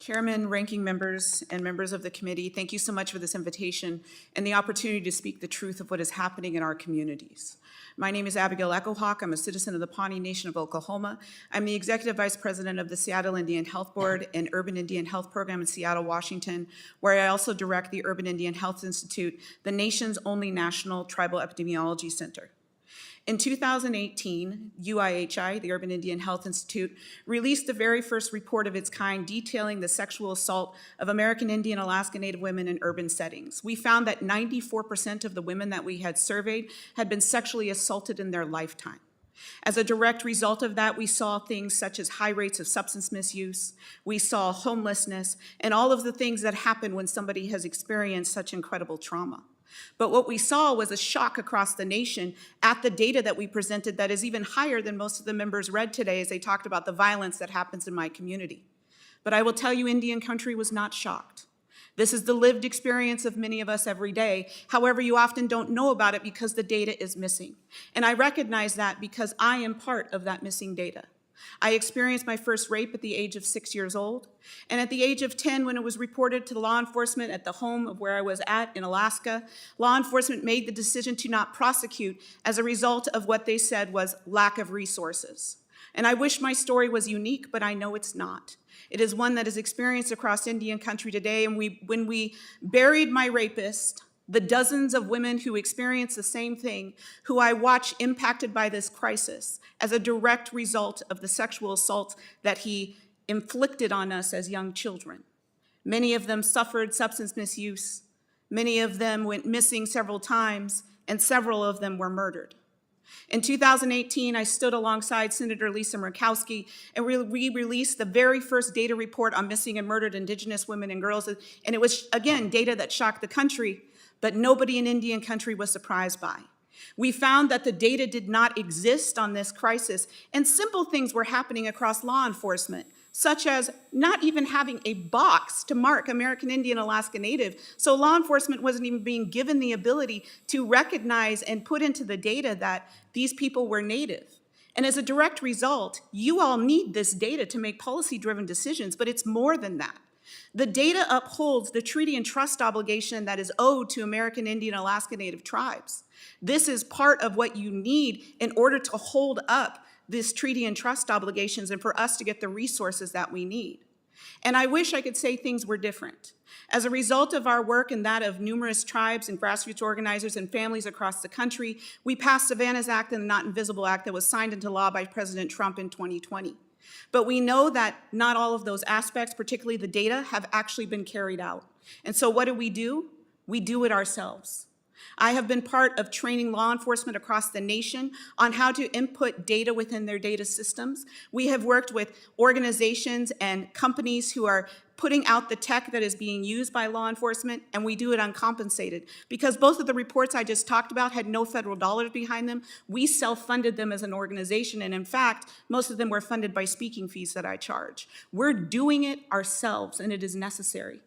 Chairman, ranking members, and members of the committee, thank you so much for this invitation and the opportunity to speak the truth of what is happening in our communities. My name is Abigail Echo-Hawk. I'm a citizen of the Pawnee Nation of Oklahoma. I'm the Executive Vice President of the Seattle Indian Health Board and Urban Indian Health Program in Seattle, Washington, where I also direct the Urban Indian Health Institute, the nation's only national tribal epidemiology center. In 2018, UIHI, the Urban Indian Health Institute, released the very first report of its kind detailing the sexual assault of American Indian Alaska Native women in urban settings. We found that 94% of the women that we had surveyed had been sexually assaulted in their lifetime. As a direct result of that, we saw things such as high rates of substance misuse, we saw homelessness, and all of the things that happen when somebody has experienced such incredible trauma. But what we saw was a shock across the nation at the data that we presented that is even higher than most of the members read today as they talked about the violence that happens in my community. But I will tell you, Indian country was not shocked. This is the lived experience of many of us every day. However, you often don't know about it because the data is missing. And I recognize that because I am part of that missing data. I experienced my first rape at the age of 6 years old. And at the age of 10, when it was reported to law enforcement at the home of where I was at in Alaska, law enforcement made the decision to not prosecute as a result of what they said was lack of resources. And I wish my story was unique, but I know it's not. It is one that is experienced across Indian country today. And when we buried my rapist, the dozens of women who experience the same thing, who I watch impacted by this crisis as a direct result of the sexual assault that he inflicted on us as young children. Many of them suffered substance misuse. Many of them went missing several times, and several of them were murdered. In 2018, I stood alongside Senator Lisa Murkowski, and we released the very first data report on missing and murdered Indigenous women and girls, and it was, again, data that shocked the country, but nobody in Indian country was surprised by. We found that the data did not exist on this crisis, and simple things were happening across law enforcement, such as not even having a box to mark American Indian Alaska Native, so law enforcement wasn't even being given the ability to recognize and put into the data that these people were Native. And as a direct result, you all need this data to make policy-driven decisions, but it's more than that. The data upholds the treaty and trust obligation that is owed to American Indian Alaska Native tribes. This is part of what you need in order to hold up this treaty and trust obligations and for us to get the resources that we need. And I wish I could say things were different. As a result of our work and that of numerous tribes and grassroots organizers and families across the country, we passed Savannah's Act and the Not Invisible Act that was signed into law by President Trump in 2020. But we know that not all of those aspects, particularly the data, have actually been carried out. And so what do? We do it ourselves. I have been part of training law enforcement across the nation on how to input data within their data systems. We have worked with organizations and companies who are putting out the tech that is being used by law enforcement, and we do it uncompensated. Because both of the reports I just talked about had no federal dollars behind them. We self-funded them as an organization, and in fact, most of them were funded by speaking fees that I charge. We're doing it ourselves, and it is necessary.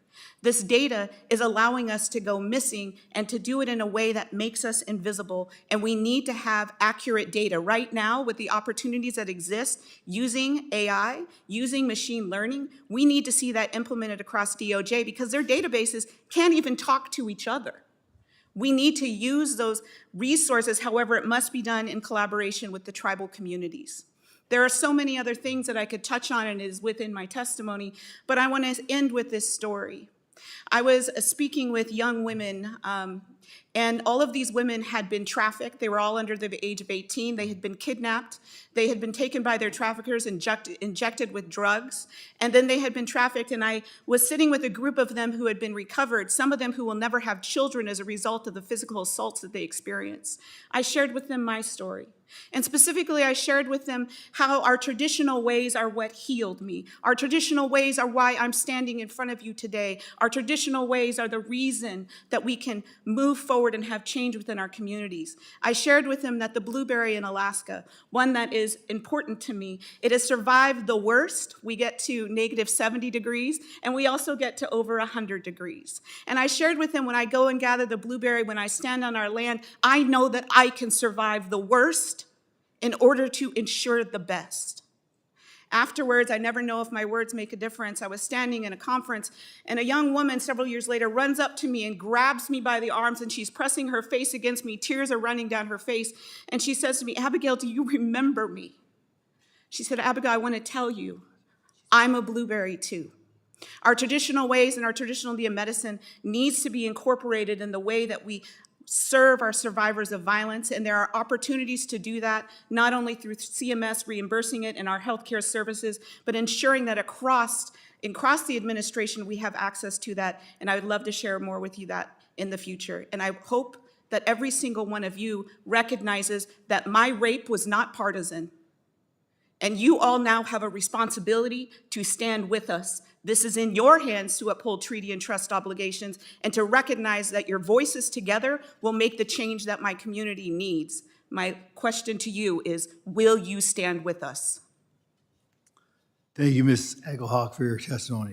This data is allowing us to go missing and to do it in a way that makes us invisible, and we need to have accurate data. Right now, with the opportunities that exist using AI, using machine learning, we need to see that implemented across DOJ because their databases can't even talk to each other. We need to use those resources, however, it must be done in collaboration with the tribal communities. There are so many other things that I could touch on, and it is within my testimony, but I want to end with this story. I was speaking with young women, and all of these women had been trafficked. They were all under the age of 18. They had been kidnapped. They had been taken by their traffickers, injected with drugs, and then they had been trafficked, and I was sitting with a group of them who had been recovered, some of them who will never have children as a result of the physical assaults that they experienced. I shared with them my story. And specifically, I shared with them how our traditional ways are what healed me. Our traditional ways are why I'm standing in front of you today. Our traditional ways are the reason that we can move forward and have change within our communities. I shared with them that the blueberry in Alaska, one that is important to me, it has survived the worst. We get to negative 70 degrees, and we also get to over 100 degrees. And I shared with them when I go and gather the blueberry, when I stand on our land, I know that I can survive the worst in order to ensure the best. Afterwards, I never know if my words make a difference. I was standing in a conference, and a young woman several years later runs up to me and grabs me by the arms, and she's pressing her face against me. Tears are running down her face, and she says to me, "Abigail, do you remember me?" She said, "Abigail, I want to tell you, I'm a blueberry too." Our traditional ways and our traditional Indian medicine needs to be incorporated in the way that we serve our survivors of violence, and there are opportunities to do that, not only through CMS reimbursing it in our healthcare services, but ensuring that across the administration we have access to that, and I would love to share more with you that in the future. And I hope that every single one of you recognizes that my rape was not partisan, and you all now have a responsibility to stand with us. This is in your hands to uphold treaty and trust obligations and to recognize that your voices together will make the change that my community needs. My question to you is, will you stand with us? Thank you, Ms. Echo-Hawk, for your testimony.